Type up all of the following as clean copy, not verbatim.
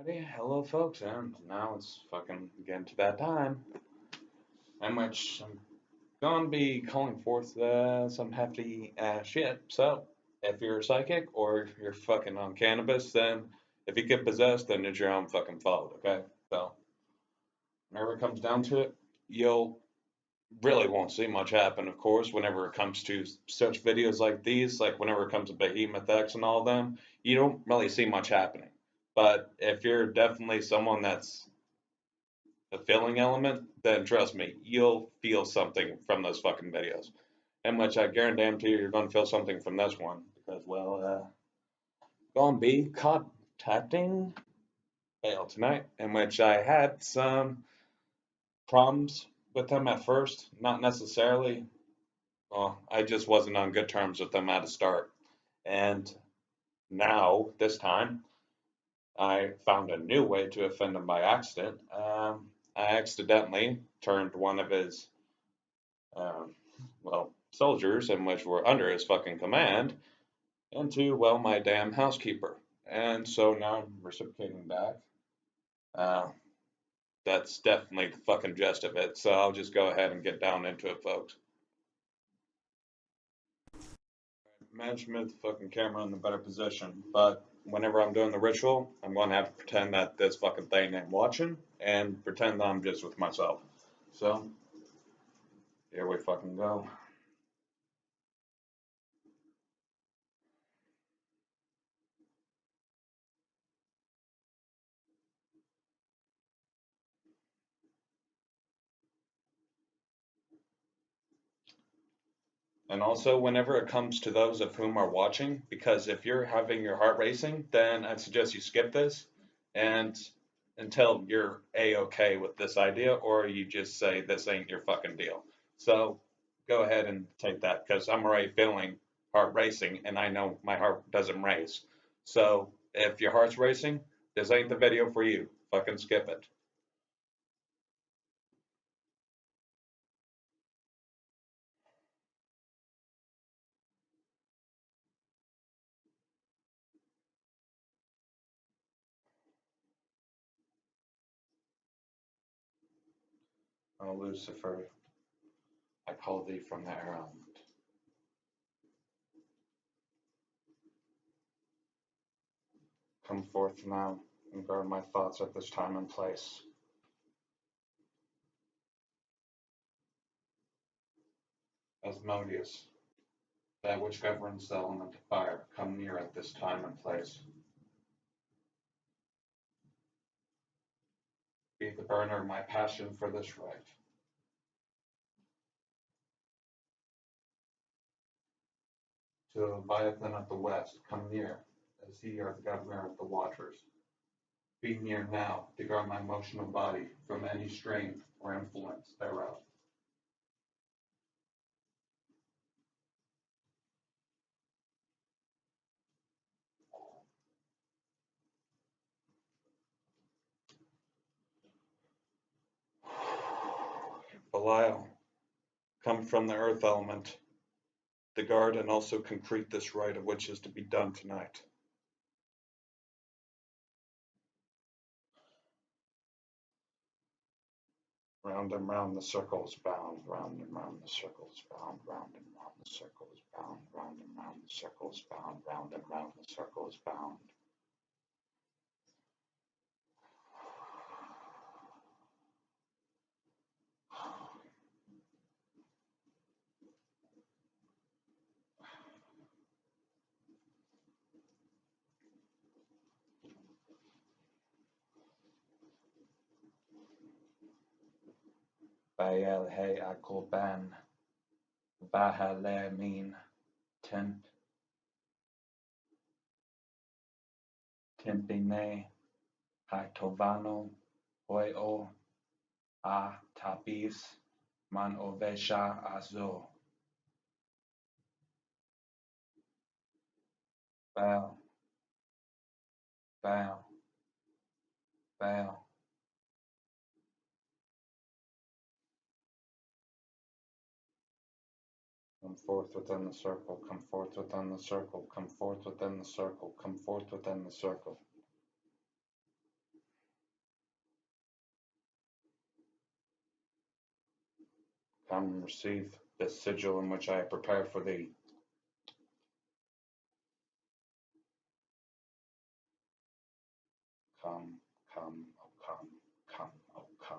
Alrighty, hello folks, and now it's fucking getting to that time in which I'm gonna be calling forth some hefty shit. So, if you're a psychic or if you're fucking on cannabis, then if you get possessed, then it's your own fucking fault, okay? So, whenever it comes down to it, you'll really won't see much happen, of course, whenever it comes to such videos like these, like whenever it comes to Behemoth X and all of them, you don't really see much happening. But if you're definitely someone that's a feeling element, then trust me, you'll feel something from those fucking videos. In which I guarantee you, you're going to feel something from this one because, well, going to be contacting Baal tonight, in which I had some problems with them at first. Not necessarily, well, I just wasn't on good terms with them at the start. And now, this time, I found a new way to offend him by accident. I accidentally turned one of his um, soldiers, and which were under his fucking command, into, well, my damn housekeeper. And so now I'm reciprocating back. Uh, that's definitely the fucking gist of it. So I'll just go ahead and get down into it, folks. Manage the fucking camera in the better position, but whenever I'm doing the ritual, I'm going to have to pretend that this fucking thing ain't watching and pretend that I'm just with myself. So, here we fucking go. And also, whenever it comes to those of whom are watching, because if you're having your heart racing, then I'd suggest you skip this and until you're a-okay with this idea, or you just say this ain't your fucking deal. So go ahead and take that because I'm already feeling heart racing and I know my heart doesn't race. So if your heart's racing, this ain't the video for you. Fucking skip it. Oh, Lucifer, I call thee from the air element. Come forth now and guard my thoughts at this time and place. Asmodias, that which governs the element of fire, come near at this time and place. Be the burner of my passion for this rite. To Leviathan of the west, come near, as ye are the governor of the waters. Be near now to guard my emotional body from any strain or influence thereof. Belial, come from the earth element, to guard and also concrete this rite of which is to be done tonight. Round and round the circle is bound, round and round the circle is bound, round and round the circle is bound, round and round the circle is bound, round and round the circle is bound. Baal he akul ban, bahale mean, tent, tempine, haitovano, hoi a tapis, man ovesha azo. Baal, Baal, Baal. Come forth within the circle, come forth within the circle, come forth within the circle, come forth within the circle. Come receive this sigil in which I have prepared for thee. Come, come, oh come, come, oh come.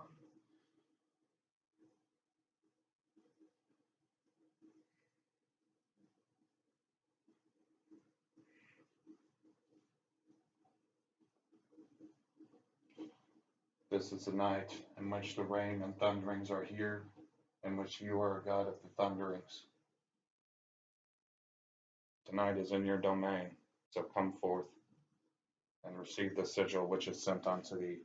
This is the night in which the rain and thunderings are here, in which you are a god of the thunderings. Tonight is in your domain, so come forth and receive the sigil which is sent unto thee.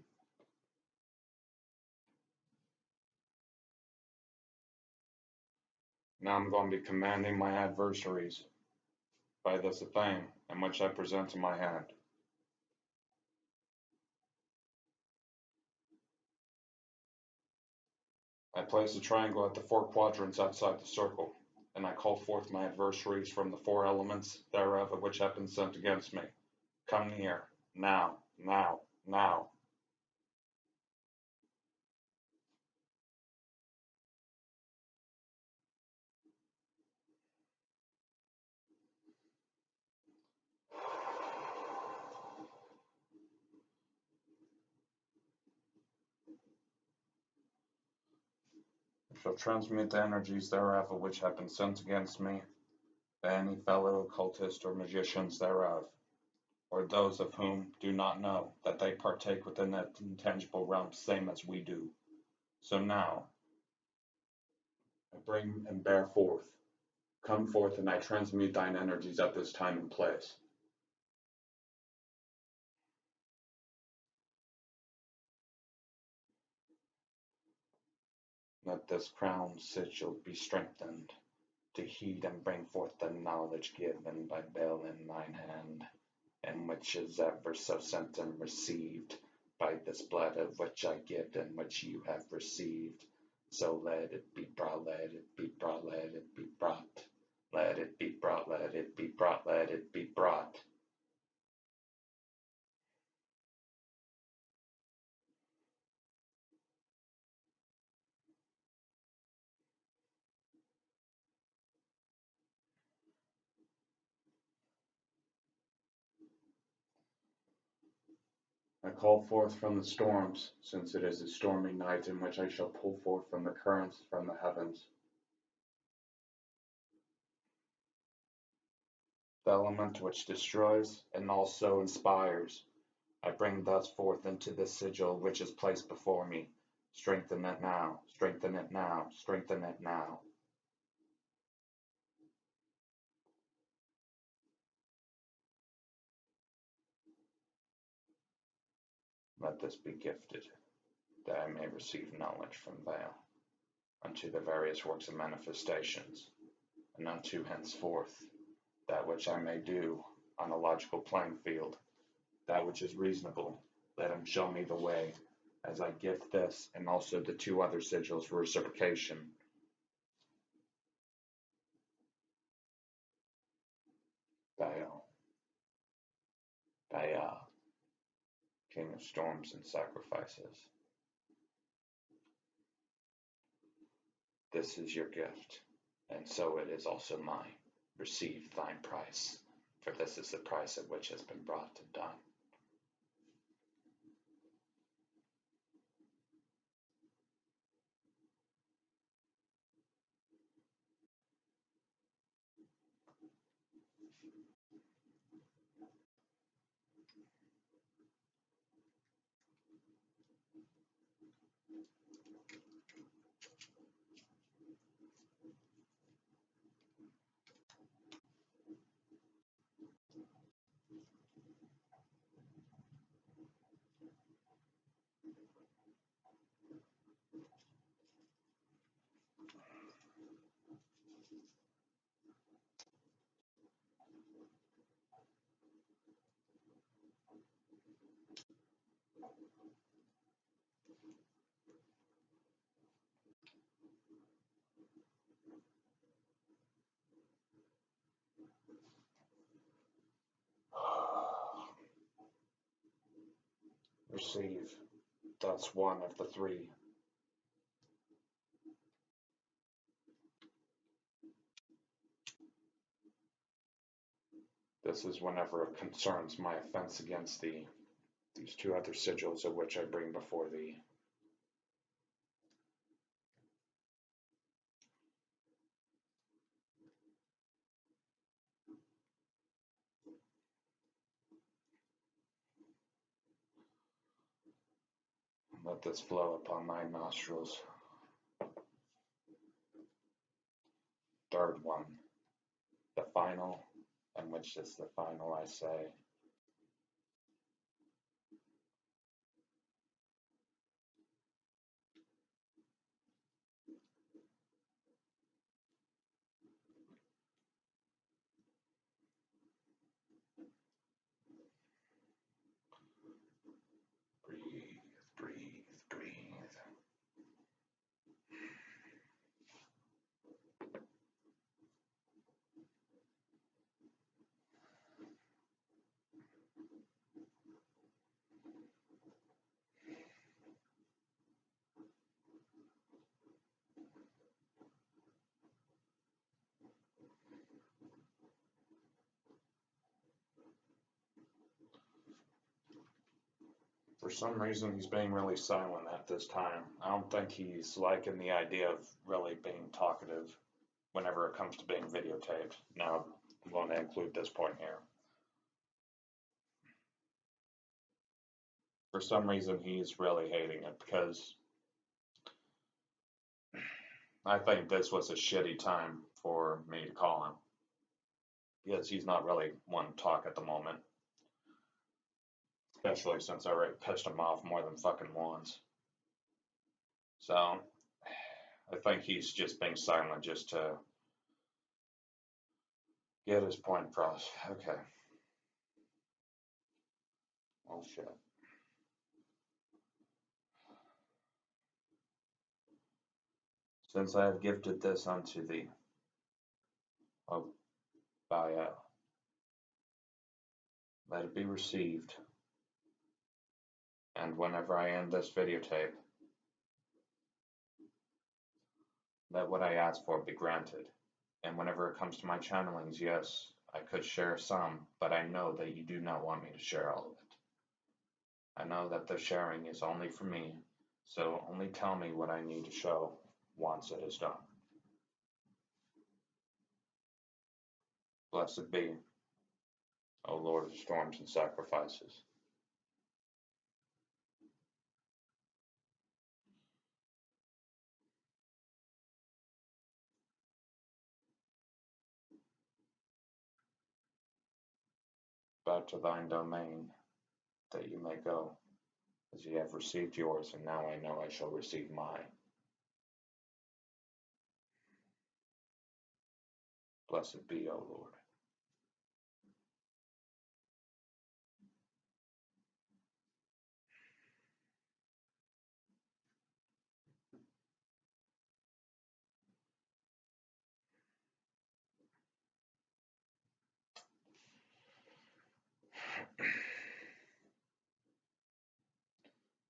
Now I'm going to be commanding my adversaries by this thing in which I present in my hand. I place a triangle at the 4 quadrants outside the circle, and I call forth my adversaries from the 4 elements thereof of which have been sent against me. Come near, now, now, now. I shall transmute the energies thereof of which have been sent against me, to any fellow occultist or magicians thereof, or those of whom do not know that they partake within that intangible realm same as we do. So now, I bring and bear forth. Come forth, and I transmute thine energies at this time and place. Let this crown sigil be strengthened, to heed and bring forth the knowledge given by Baal in thine hand, and which is ever so sent and received by this blood of which I give and which you have received. So let it be brought, let it be brought, let it be brought. Let it be brought, let it be brought, let it be brought. I call forth from the storms, since it is a stormy night in which I shall pull forth from the currents from the heavens. The element which destroys and also inspires, I bring thus forth into this sigil which is placed before me. Strengthen it now, strengthen it now, strengthen it now. Let this be gifted, that I may receive knowledge from Baal, unto the various works of manifestations, and unto henceforth that which I may do on a logical playing field, that which is reasonable. Let him show me the way, as I gift this and also the 2 other sigils for reciprocation. Baal, Baal, King of storms and sacrifices. This is your gift, and so it is also mine. Receive thine price, for this is the price at which has been brought and done. Receive thus one of the 3 This is whenever it concerns my offense against these two other sigils of which I bring before thee. Let this flow upon thy nostrils. Third one, the final, and which is the final, I say. Breathe, breathe, breathe. For some reason, he's being really silent at this time. I don't think he's liking the idea of really being talkative whenever it comes to being videotaped. Now, I'm going to include this point here. For some reason, he's really hating it because I think this was a shitty time for me to call him. Because he's not really one to talk at the moment. Especially since I already pissed him off more than fucking once. So, I think he's just being silent just to get his point across. Okay. Oh shit. Since I have gifted this unto thee, O Belial, let it be received. And whenever I end this videotape, let what I ask for be granted. And whenever it comes to my channelings, yes, I could share some, but I know that you do not want me to share all of it. I know that the sharing is only for me, so only tell me what I need to show once it is done. Blessed be, O Lord of storms and sacrifices. Back to thine domain, that you may go, as ye have received yours, and now I know I shall receive mine. Blessed be, O Lord.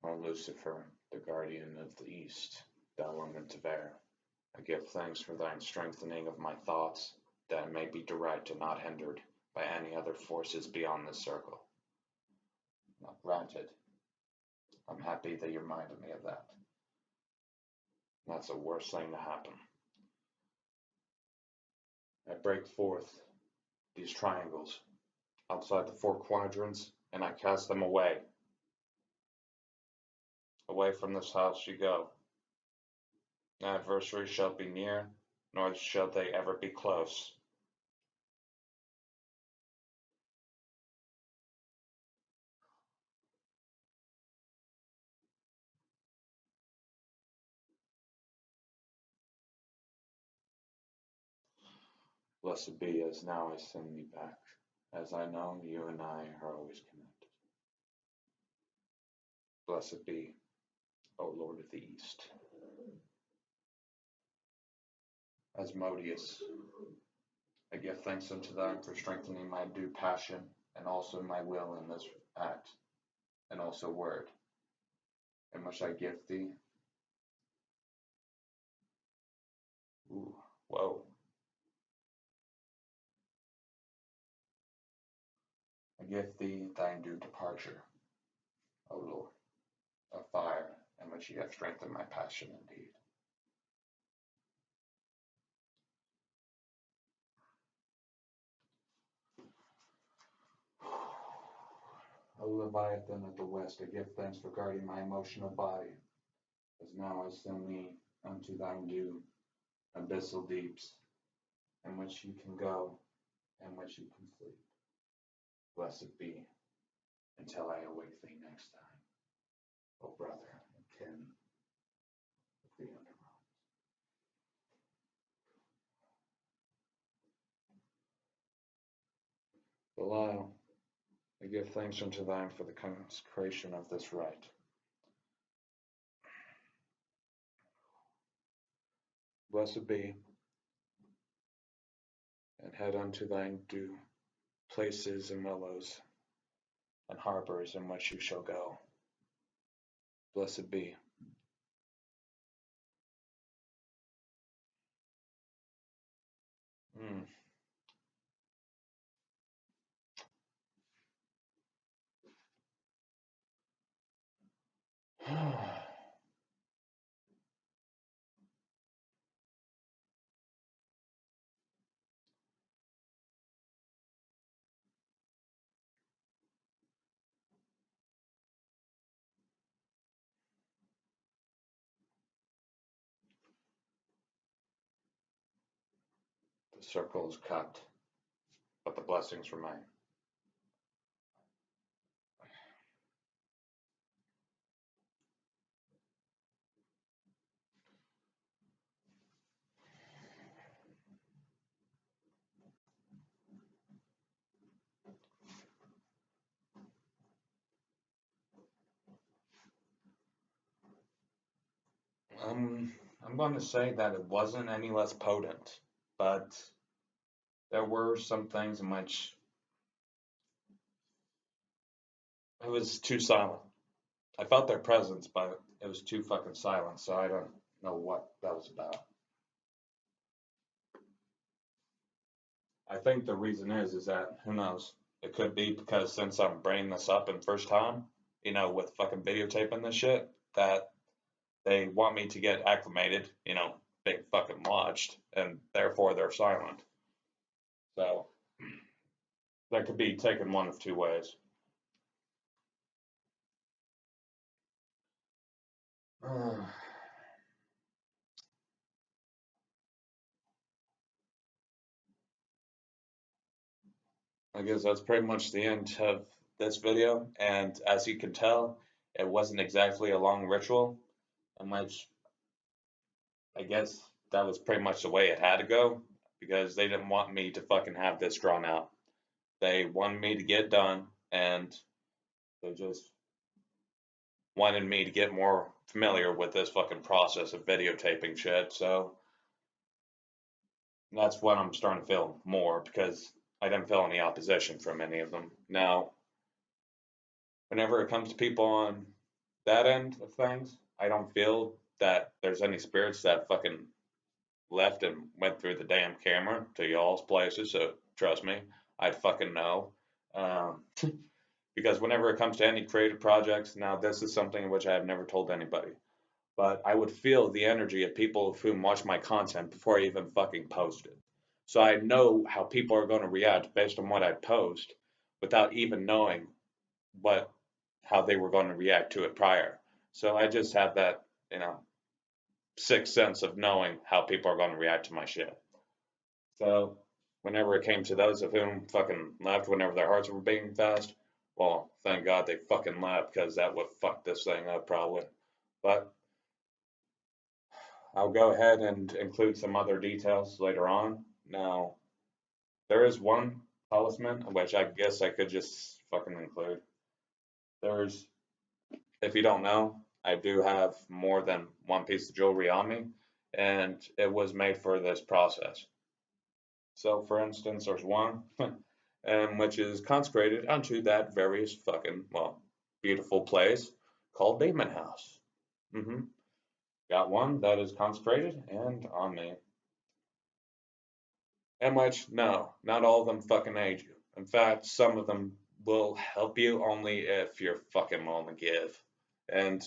O Lucifer, the guardian of the east, thou element of air, I give thanks for thine strengthening of my thoughts, that I may be direct and not hindered by any other forces beyond this circle. Now granted, I'm happy that you reminded me of that. That's the worst thing to happen. I break forth these triangles outside the four quadrants, and I cast them away. Away from this house you go. Adversaries shall be near, nor shall they ever be close. Blessed be as now I send thee back, as I know you and I are always connected. Blessed be, O Lord of the East. Asmodias, I give thanks unto thee for strengthening my due passion, and also my will in this act, and also word, in which I give thee. Ooh, whoa. give thee thine due departure, O Lord, of fire, in which ye have strengthened my passion indeed. O Leviathan of the west, I give thanks for guarding my emotional body, as now I send me unto thine due abyssal deeps, in which you can go, in which you can sleep. Blessed be, until I awake thee next time, O brother and kin of the underworld. Belial, I give thanks unto thine for the consecration of this rite. Blessed be, and head unto thine due places and willows and harbors in which you shall go. Blessed be. The circle is cut, but the blessings remain. I'm going to say that it wasn't any less potent, but there were some things in which it was too silent. I felt their presence, but it was too fucking silent, so I don't know what that was about. I think the reason is that, who knows? It could be because since I'm bringing this up in first time, with fucking videotaping this shit, that they want me to get acclimated, being fucking watched, and therefore they're silent. So that could be taken one of two ways. I guess that's pretty much the end of this video, and as you can tell, it wasn't exactly a long ritual, in which I guess that was pretty much the way it had to go, because they didn't want me to fucking have this drawn out. They wanted me to get done, and they just wanted me to get more familiar with this fucking process of videotaping shit, so that's what I'm starting to feel more, because I didn't feel any opposition from any of them. Now, whenever it comes to people on that end of things, I don't feel that there's any spirits that fucking left and went through the damn camera to y'all's places, so trust me, I'd fucking know. Because whenever it comes to any creative projects, now this is something which I have never told anybody, but I would feel the energy of people who watch my content before I even fucking post it. So I know how people are going to react based on what I post without even knowing what how they were going to react to it prior. So I just have that, sixth sense of knowing how people are going to react to my shit. So whenever it came to those of whom fucking left whenever their hearts were beating fast, well, thank God they fucking left, because that would fuck this thing up probably. But I'll go ahead and include some other details later on. Now, there is one talisman, which I guess I could just fucking include. There's, if you don't know, I do have more than one piece of jewelry on me, and it was made for this process. So, for instance, there's one, which is consecrated unto that various fucking, well, beautiful place called Demon House. Got one that is consecrated and on me. And which, no, not all of them fucking aid you. In fact, some of them will help you only if you're fucking willing to give. And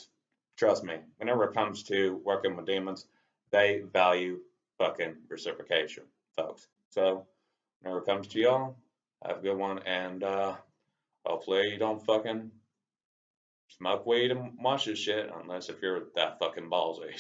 trust me, whenever it comes to working with demons, they value fucking reciprocation, folks. So whenever it comes to y'all, have a good one, and hopefully you don't fucking smoke weed and watch this shit, unless if you're that fucking ballsy.